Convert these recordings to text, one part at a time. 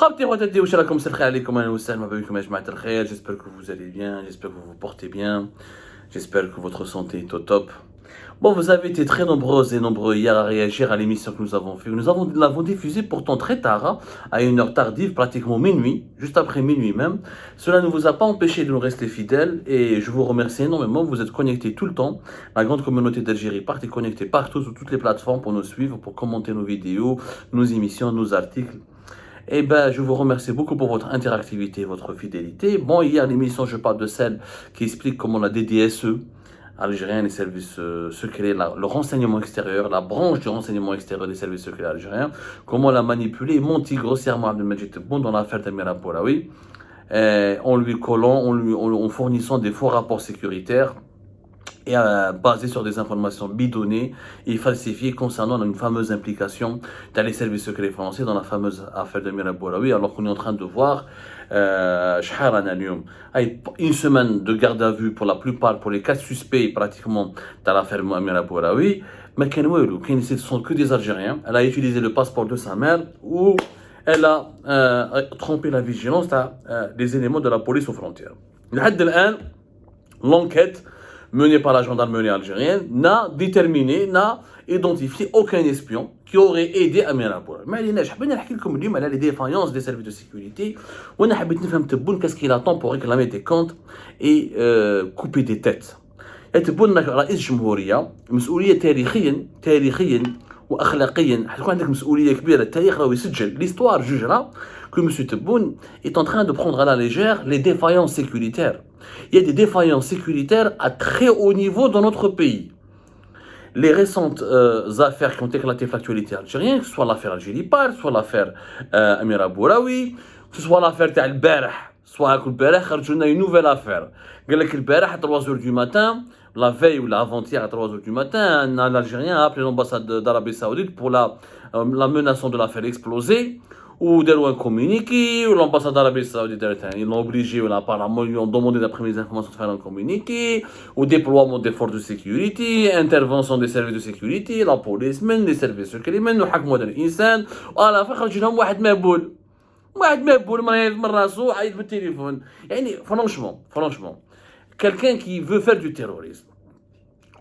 J'espère que vous allez bien, j'espère que vous vous portez bien, j'espère que votre santé est au top. Bon, vous avez été très nombreuses et nombreux hier à réagir à l'émission que nous avons fait. Nous l'avons diffusée pourtant très tard, hein, à une heure tardive, pratiquement minuit, juste après minuit même. Cela ne vous a pas empêché de nous rester fidèles et je vous remercie énormément. Vous êtes connectés tout le temps. La grande communauté d'Algérie est connectée partout sur toutes les plateformes pour nous suivre, pour commenter nos vidéos, nos émissions, nos articles. Eh ben, je vous remercie beaucoup pour votre interactivité et votre fidélité. Bon, hier, l'émission, je parle de celle qui explique comment la DDSE, algérien, les services secrets, le renseignement extérieur, la branche du renseignement extérieur des services secrets algériens, comment la manipuler et menti grossièrement Abdelmajid Tebboune dans l'affaire d'Amir Aboulaoui, en lui collant, en fournissant des faux rapports sécuritaires et basé sur des informations bidonnées et falsifiées concernant une fameuse implication dans les services secrets français dans la fameuse affaire de Amir Aboulaoui, alors qu'on est en train de voir une semaine de garde à vue pour la plupart, pour les 4 suspects pratiquement dans l'affaire Amir Aboulaoui, mais ce ne sont que des Algériens. Elle a utilisé le passeport de sa mère ou elle a trompé la vigilance des éléments de la police aux frontières. L'enquête menée par la gendarmerie algérienne n'a déterminé, n'a identifié aucun espion qui aurait aidé Amir Aboulaoui. Mais je vais vous dire les défaillances des services de sécurité. On a Tebboune qu'est-ce qu'il attend pour réclamer des comptes et couper des têtes. Tebboune رئيس جمهورية مسؤولية تاريخيا واخلاقيا حتكون عندك مسؤوليه كبيره. التاريخ راه يسجل l'histoire jugera que M. Tebboune est en train de prendre à la légère les défaillances sécuritaires. Il y a des défaillances sécuritaires à très haut niveau dans notre pays. Les récentes affaires qui ont éclaté l'actualité algérienne, que ce soit l'affaire Algérie-Par, soit l'affaire Amir Aboulaoui, que ce soit l'affaire تاع البارح, soit البارح خرجوا لنا une nouvelle affaire. قال لك البارح à 3h du matin, la veille ou l'avant-hier à 3h du matin, un Algérien a appelé l'ambassade d'Arabie Saoudite pour la menaçant de la faire exploser. Ou un communiqué, ou l'ambassade d'Arabie Saoudite, ils l'ont obligé, ou apparemment, ils lui ont demandé d'après mes informations de faire un communiqué, au déploiement des forces de sécurité, intervention des services de sécurité, la police, les services secrets, ou حكموا هذا الإنسان, وعلى la خرج لهم واحد مهبول مريض من راسه عيط بالتليفون. يعني franchement, quelqu'un qui veut faire du terrorisme,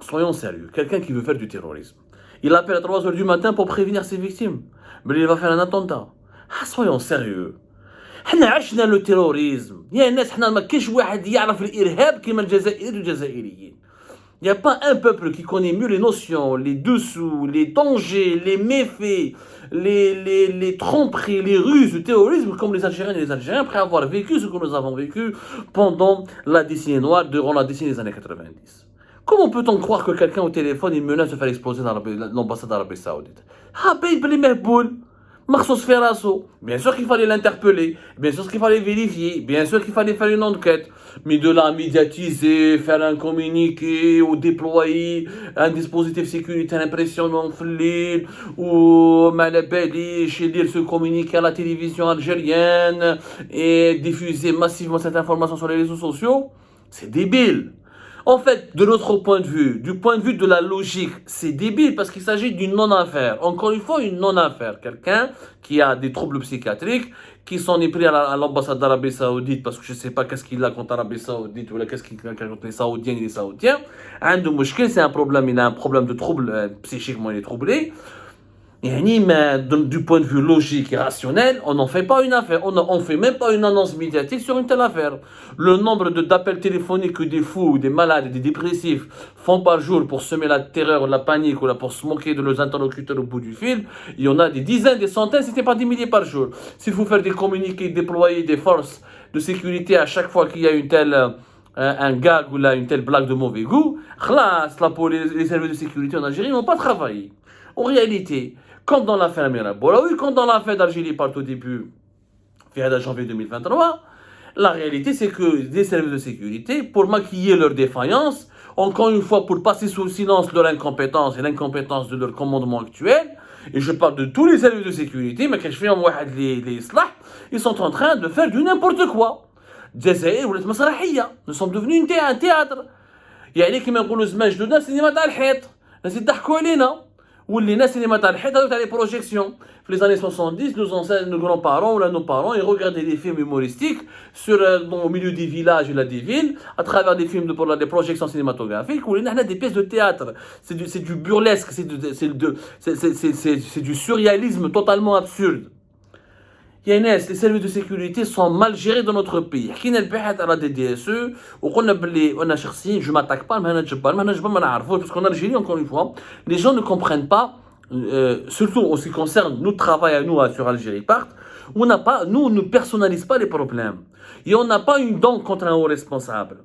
soyons sérieux, quelqu'un qui veut faire du terrorisme, il appelle à 3h du matin pour prévenir ses victimes, mais il va faire un attentat. soyons sérieux. حنا عشنا لو terrorisme. يا الناس حنا ما كاينش واحد يعرف الارهاب كيما الجزائر والجزائريين. Il n'y a pas un peuple qui connaît mieux les notions, les dessous, les dangers, les méfaits, les tromperies, les ruses du terrorisme comme les Algériens et les Algériens après avoir vécu ce que nous avons vécu pendant la décennie noire, durant la décennie des années 90. Comment peut-on croire que quelqu'un au téléphone il menace de faire exploser l'ambassade d'Arabie Saoudite? Bien sûr qu'il fallait l'interpeller, bien sûr qu'il fallait vérifier, bien sûr qu'il fallait faire une enquête, mais de là médiatiser, faire un communiqué ou déployer un dispositif sécuritaire impressionnant ou lire ce communiqué à la télévision algérienne et diffuser massivement cette information sur les réseaux sociaux, c'est débile. En fait, de notre point de vue, du point de vue de la logique, c'est débile parce qu'il s'agit d'une non-affaire. Encore une fois, une non-affaire. Quelqu'un qui a des troubles psychiatriques, qui s'en est pris à l'ambassade d'Arabie Saoudite parce que je ne sais pas qu'est-ce qu'il a contre l'Arabie Saoudite ou qu'est-ce qu'il a contre les Saoudiens et les Saoudiens. C'est un problème, il a un problème de trouble psychiquement, il est troublé. Mais du point de vue logique et rationnel, on n'en fait pas une affaire. On ne fait même pas une annonce médiatique sur une telle affaire. Le nombre d'appels téléphoniques que des fous, des malades, des dépressifs font par jour pour semer la terreur, la panique ou pour se moquer de leurs interlocuteurs au bout du fil, il y en a des dizaines, des centaines, si ce n'est pas des milliers par jour. S'il faut faire des communiqués, déployer des forces de sécurité à chaque fois qu'il y a une telle... un gag ou là, une telle blague de mauvais goût, les services de sécurité en Algérie n'ont pas travaillé. En réalité, comme dans l'affaire Amir Aboulaoui, comme dans l'affaire d'Algérie par au début, fin janvier 2023, la réalité c'est que des services de sécurité, pour maquiller leurs défaillances, encore une fois pour passer sous le silence leur incompétence et l'incompétence de leur commandement actuel, et je parle de tous les services de sécurité, mais quand je fais en les slahs, ils sont en train de faire du n'importe quoi. الجزائر ولات مسرحيه. Nous sommes devenus un théâtre. يعني كما نقولوا زمان جدودنا سينما تاع الحيط. الناس يضحكوا علينا. où les cinémas t'as les projections. Les années 70, nos ancêtres, nos grands-parents ou là, nos parents, ils regardaient des films humoristiques au milieu des villages et là, des villes, à travers des films des projections cinématographiques, où il y a des pièces de théâtre. C'est du burlesque, c'est du surréalisme totalement absurde. Les services de sécurité sont mal gérés dans notre pays. حكينا البارح على دي دي اس او وقلنا باللي وانا شخصيا جو m'attaque pas المهنه الجبار ما نعرفوش parce qu'on Algérie encore une fois les gens ne comprennent pas surtout en ce qui concerne notre travail à nous sur Algérie Part nous on ne personnalise pas les problèmes et on n'a pas une dent contre un haut responsable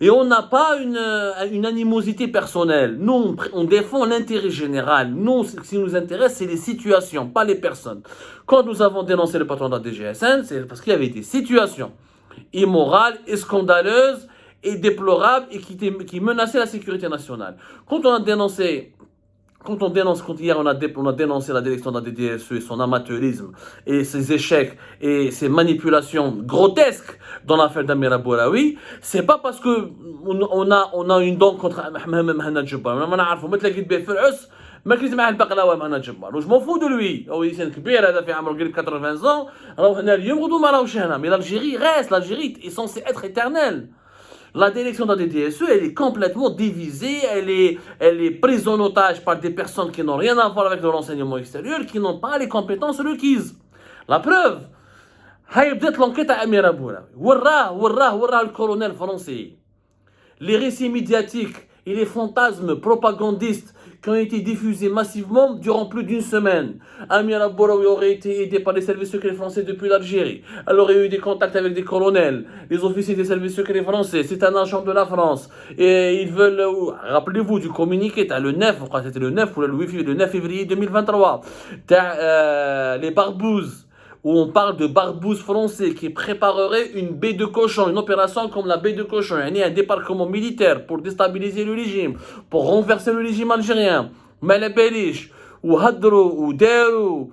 et on n'a pas une animosité personnelle. Nous on défend l'intérêt général. Nous ce qui nous intéresse c'est les situations, pas les personnes. Quand nous avons dénoncé le patron de la DGSN, c'est parce qu'il y avait des situations immorales et scandaleuses et déplorables et qui menaçaient la sécurité nationale. Quand hier on a dénoncé la direction de la DDSE et son amateurisme et ses échecs et ses manipulations grotesques dans l'affaire d'Amira Bouraoui, c'est pas parce que on a une dent contre Mohamed Jabbar. ما كنت معاه البقلاوه معنا جبار واش مو فو دو لوي هو انسان كبير هذا في عمره قريب 80 ans راهو هنا اليوم غدو ما راهوش هنا مي l'Algérie est censée être éternelle. La direction de la DDSE, elle est complètement divisée, elle est prise en otage par des personnes qui n'ont rien à voir avec de l'enseignement extérieur, qui n'ont pas les compétences requises. La preuve, هيبدأت l'enquête à Amira Bouraoui. وراه le colonel français. Les récits médiatiques et les fantasmes propagandistes qui ont été diffusés massivement durant plus d'une semaine. Amira Bouraoui aurait été aidé par les services secrets français depuis l'Algérie. Elle aurait eu des contacts avec des colonels, les officiers des services secrets français. C'est un agent de la France. Et ils veulent... Rappelez-vous du communiqué, le 9, c'était le 9 ou le 9 février 2023. Les barbouzes, où on parle de barbouzes français qui prépareraient une baie de cochon, une opération comme la baie de cochon, un débarquement militaire pour déstabiliser le régime, pour renverser le régime algérien. Malabelish, ou Hadrou, ou Derou.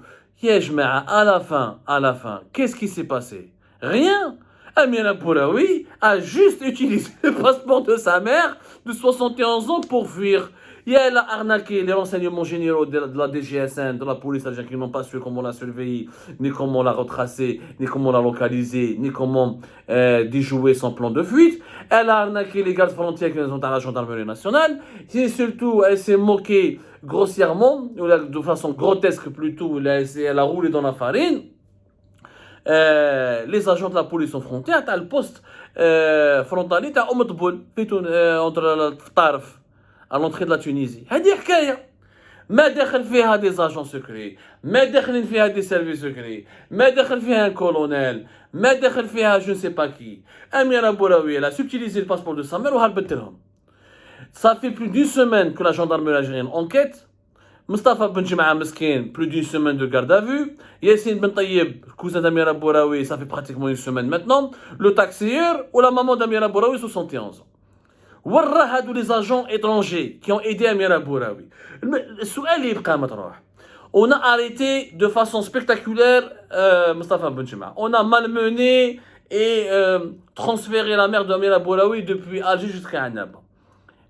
À la fin, qu'est-ce qui s'est passé? Rien. Amira Bouraoui a juste utilisé le passeport de sa mère de 71 ans pour fuir. Elle a arnaqué les renseignements généraux de la DGSN, de la police algérienne, qui n'ont pas su comment la surveiller, ni comment la retracer, ni comment la localiser, ni comment déjouer son plan de fuite. Elle a arnaqué les gardes frontières qui sont à la gendarmerie nationale. Et surtout, elle s'est moquée grossièrement, de façon grotesque plutôt, elle a roulé dans la farine. Les agents de la police aux frontières, t'as le poste frontalier, t'as Oumtboul, entre le Tarf, à l'entrée de la Tunisie. هذه حكاية ما داخل فيها des agents secrets ما داخلين فيها des services secrets ما داخل فيها un colonel ما داخل فيها je ne sais pas qui. Amira Bouraoui, elle a subtilisé le passeport de sa mère وهربت لهم. Ça fait plus d'une semaine que la gendarmerie algérienne enquête. Mustafa Ben Jema'a Meskin, plus d'une semaine de garde à vue. Yassine Ben Tayyib, cousin d'Amira Bouraoui, ça fait pratiquement une semaine maintenant. Le taxieur ou la maman d'Amira Bouraoui, 71 ans. ورا هادو les agents étrangers qui ont aidé Amira Bouraoui. السؤال اللي يبقى مطروح. On a arrêté de façon spectaculaire Mustafa Ben Jema'a. On a malmené et transféré la mère d'Amira Bouraoui depuis Alger jusqu'à Annaba.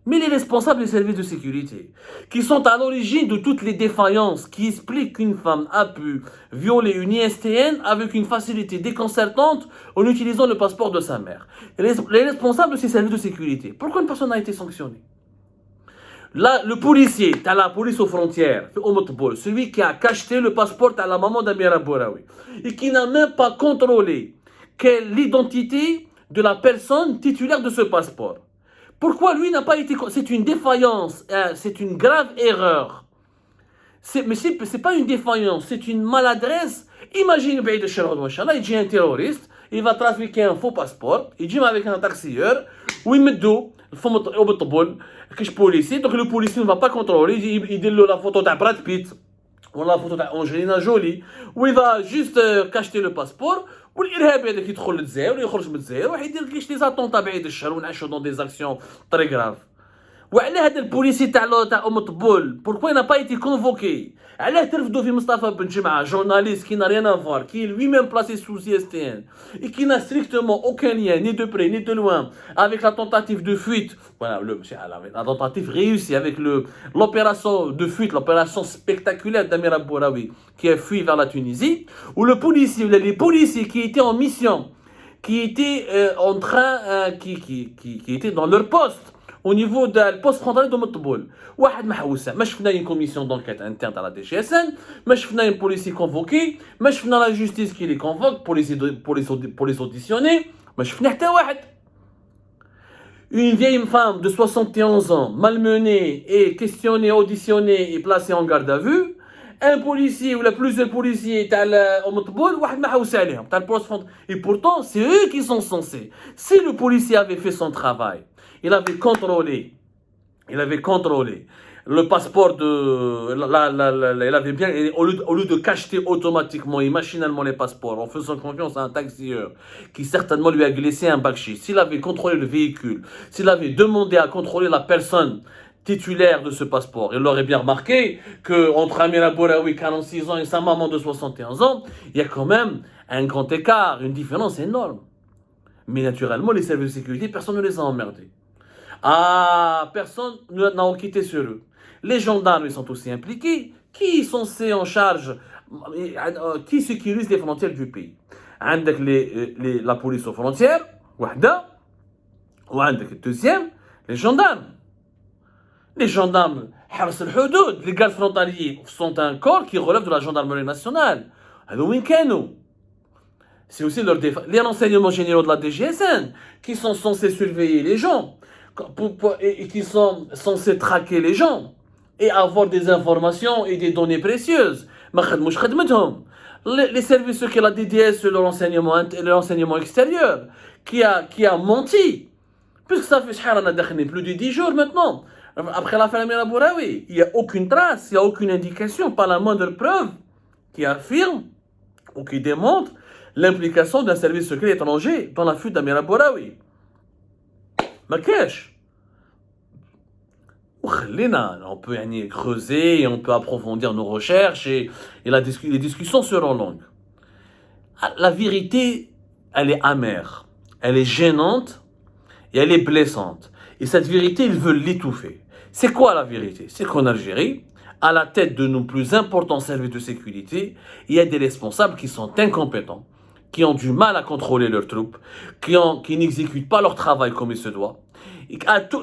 Mais les responsables des services de sécurité, qui sont à l'origine de toutes les défaillances, qui expliquent qu'une femme a pu violer une ISTN avec une facilité déconcertante en utilisant le passeport de sa mère. Les responsables de ces services de sécurité, pourquoi une personne n'a été sanctionnée? Là, le policier, t'as la police aux frontières, celui qui a cacheté le passeport à la maman d'Amira Bouraoui, et qui n'a même pas contrôlé l'identité de la personne titulaire de ce passeport. Pourquoi lui n'a pas été... C'est une défaillance, c'est une grave erreur. Mais c'est pas une défaillance, c'est une maladresse. Imaginez, il dit un terroriste, il va trafiquer un faux passeport, il dit avec un taxieur, où il met d'eau, il policier, donc le policier ne va pas contrôler, il dit la photo de Brad Pitt, ou la photo d'Angelina Jolie, où il va juste cacheter le passeport. والارهابي هذاك يدخل للجزائر ويخرج من الجزائر ويدير كاش لي زاتونطا بعيد الشر ونعيشوا دون دي زاكسيون تري غراف. وعلاه هذا البوليسي تاع ام طبول pourquoi il n'a pas été convoqué علاه ترفدوا في مصطفى بن جمعه جورناليست qui n'a rien à voir qui est lui-même placé sous ISTN et qui n'a strictement aucun lien ni de près ni de loin avec la tentative de fuite voilà la tentative réussie avec l'opération de fuite, l'opération spectaculaire d'Amir Bouraoui qui a fui vers la Tunisie, où le policier, les policiers qui étaient en mission, qui étaient en train, qui étaient dans leur poste au niveau du poste frontalier de Moutboul. واحد محوسه ما شفنا une commission d'enquête interne à la DGSN, ما شفنا un policier convoqué, ما شفنا la justice qui les convoque pour les auditionner, ما شفنا حتى واحد. Une vieille femme de 71 ans, malmenée et questionnée, auditionnée et placée en garde à vue. Un policier ou plusieurs policiers, et pourtant, c'est eux qui sont censés. Si le policier avait fait son travail, il avait contrôlé le passeport il avait bien, au lieu de cacheter automatiquement et machinalement les passeports en faisant confiance à un taxieur qui certainement lui a glissé un bakchis, s'il avait contrôlé le véhicule, s'il avait demandé à contrôler la personne titulaire de ce passeport, il aurait bien remarqué qu'entre Amira Bouraoui, 46 ans, et sa maman de 71 ans, il y a quand même un grand écart, une différence énorme. Mais naturellement, les services de sécurité, personne ne les a emmerdés. Ah, personne n'a enquêté sur eux. Les gendarmes, ils sont aussi impliqués. Qui est censé en charge, qui sécurise les frontières du pays? La police aux frontières, deuxième, les gendarmes. Les gendarmes, les gardes frontaliers sont un corps qui relève de la gendarmerie nationale. C'est aussi les renseignements généraux de la DGSN qui sont censés surveiller les gens et qui sont censés traquer les gens et avoir des informations et des données précieuses. Les services que la DDS, le renseignement extérieur, qui a menti, puisque ça fait plus de 10 jours maintenant, après l'affaire Amira Bouraoui, il n'y a aucune trace, il n'y a aucune indication, pas la moindre preuve qui affirme ou qui démontre l'implication d'un service secret étranger dans la fuite d'Amira Bouraoui. ما كاش. On peut creuser et on peut approfondir nos recherches et les discussions seront longues. La vérité, elle est amère, elle est gênante et elle est blessante. Et cette vérité, ils veulent l'étouffer. C'est quoi la vérité? C'est qu'en Algérie, à la tête de nos plus importants services de sécurité, il y a des responsables qui sont incompétents, qui ont du mal à contrôler leurs troupes, qui n'exécutent pas leur travail comme il se doit,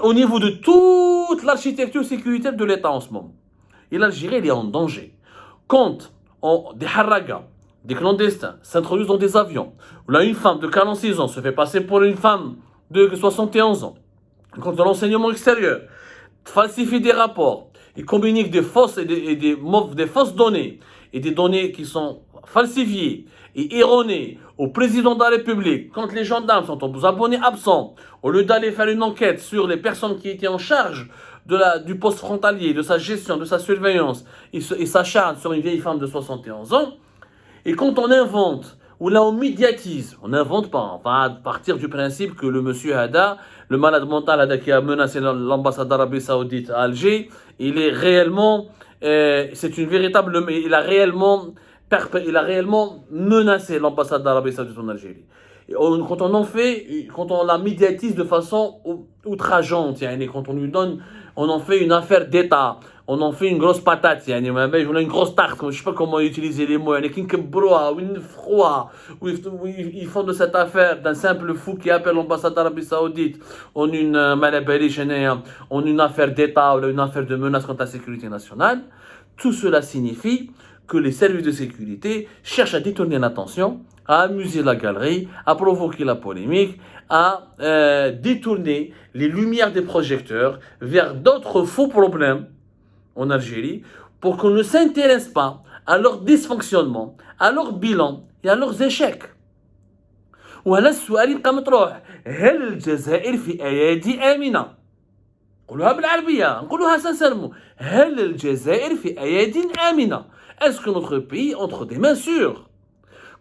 au niveau de toute l'architecture sécuritaire de l'État en ce moment. Et l'Algérie, elle est en danger. Quand des haragas, des clandestins s'introduisent dans des avions, où là une femme de 46 ans se fait passer pour une femme de 71 ans, quand l'enseignement extérieur falsifie des rapports, et communique des fausses des fausses données, et des données qui sont falsifiées et erronées au président de la République, quand les gendarmes sont aux abonnés absents, au lieu d'aller faire une enquête sur les personnes qui étaient en charge du poste frontalier, de sa gestion, de sa surveillance, et s'acharnent sur une vieille femme de 71 ans, et quand on invente, ou là on médiatise, on n'invente pas, on va partir du principe que le monsieur Hada, le malade mental Hada qui a menacé l'ambassade d'Arabie Saoudite à Alger, il est réellement, c'est une véritable, il a réellement menacé l'ambassade d'Arabie Saoudite en Algérie. Et quand on la médiatise de façon outrageante, quand on lui donne, on en fait une affaire d'État, on en fait une grosse patate, une grosse tarte, je ne sais pas comment utiliser les mots, ils font de cette affaire d'un simple fou qui appelle l'ambassade d'Arabie Saoudite en une affaire d'État ou une affaire de menace contre la sécurité nationale. Tout cela signifie que les services de sécurité cherchent à détourner l'attention, à amuser la galerie, à provoquer la polémique, à détourner les lumières des projecteurs vers d'autres faux problèmes en Algérie pour qu'on ne s'intéresse pas à leur dysfonctionnement, à leur bilan et à leurs échecs. وهنا السؤال يبقى مطروح هل الجزائر في أيادي آمنة؟ نقولوها بالعربية نقولوها sincèrement هل الجزائر في أيادي آمنة؟ Est-ce que notre pays entre des mains sûres?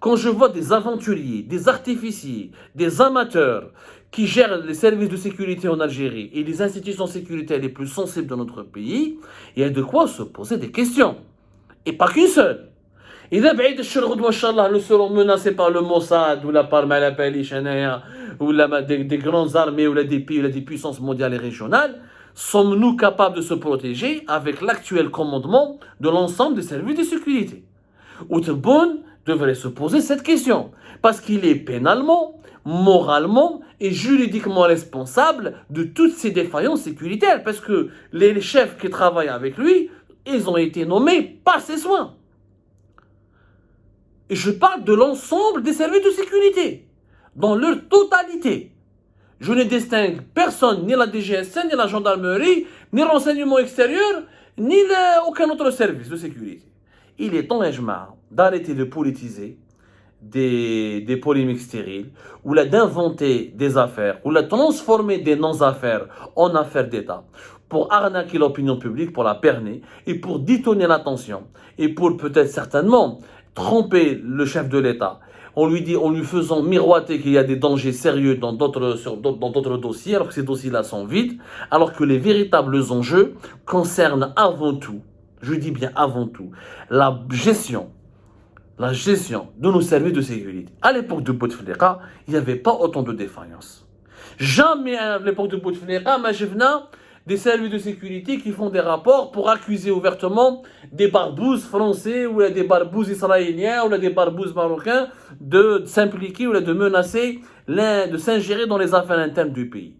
quand je vois des aventuriers, des artificiers, des amateurs qui gèrent les services de sécurité en Algérie et les institutions sécuritaires les plus sensibles de notre pays, il y a de quoi se poser des questions. Et pas qu'une seule. إذا بعيد الشر غدوة إن شاء الله nous serons menacés par le Mossad ou par ما على باليش أنايا ولا des grandes armées ou des pays ou des puissances mondiales et régionales, sommes-nous capables de se protéger avec l'actuel commandement de l'ensemble des services de sécurité? Outebourne devrait se poser cette question parce qu'il est pénalement, moralement et juridiquement responsable de toutes ces défaillances sécuritaires parce que les chefs qui travaillent avec lui, ils ont été nommés par ses soins. Et je parle de l'ensemble des services de sécurité, dans leur totalité. Je ne distingue personne, ni la DGSN, ni la gendarmerie, ni le renseignement extérieur, ni aucun autre service de sécurité. Il est temps, Ejma, d'arrêter de politiser des polémiques stériles, ou d'inventer des affaires, ou de transformer des non-affaires en affaires d'État, pour arnaquer l'opinion publique, pour la berner, et pour détourner l'attention, et pour peut-être certainement tromper le chef de l'État, en lui faisant miroiter qu'il y a des dangers sérieux dans d'autres dossiers, alors que ces dossiers-là sont vides, alors que les véritables enjeux concernent avant tout, je dis bien avant tout, la gestion de nos services de sécurité. À l'époque de Bouteflika, il n'y avait pas autant de défaillances. Jamais à l'époque de Bouteflika, mais je venais des services de sécurité qui font des rapports pour accuser ouvertement des barbouzes français ou des barbouzes israéliens ou des barbouzes marocains de s'impliquer ou de menacer, de s'ingérer dans les affaires internes du pays.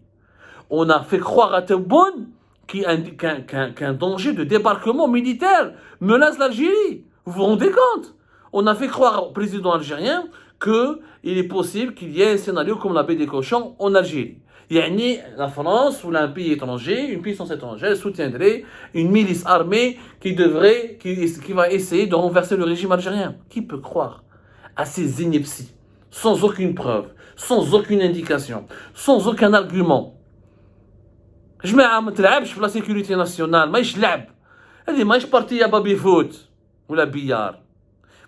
On a fait croire à Tebboune qu'un danger de débarquement militaire menace l'Algérie. Vous vous rendez compte? On a fait croire au président algérien qu'il est possible qu'il y ait un scénario comme la baie des cochons en Algérie. Yani, la France ou un pays étranger, une puissance étrangère soutiendrait une milice armée qui va essayer de renverser le régime algérien. Qui peut croire à ces inepties, sans aucune preuve, sans aucune indication, sans aucun argument? Je ne تلعبش pour la sécurité nationale, ماهيش لعب. هذه ماهيش partie à baby foot ou la billard.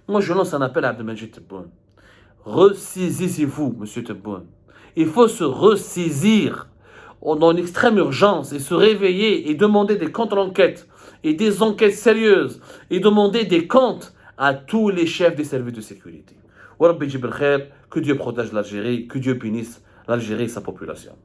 Moi je lance un appel à Abdelmajid Tebboune. Ressaisissez-vous, monsieur Tebboune. Il faut se ressaisir dans une extrême urgence et se réveiller et demander des contre-enquêtes et des enquêtes sérieuses et demander des comptes à tous les chefs des services de sécurité. Que Dieu protège l'Algérie, que Dieu punisse l'Algérie et sa population.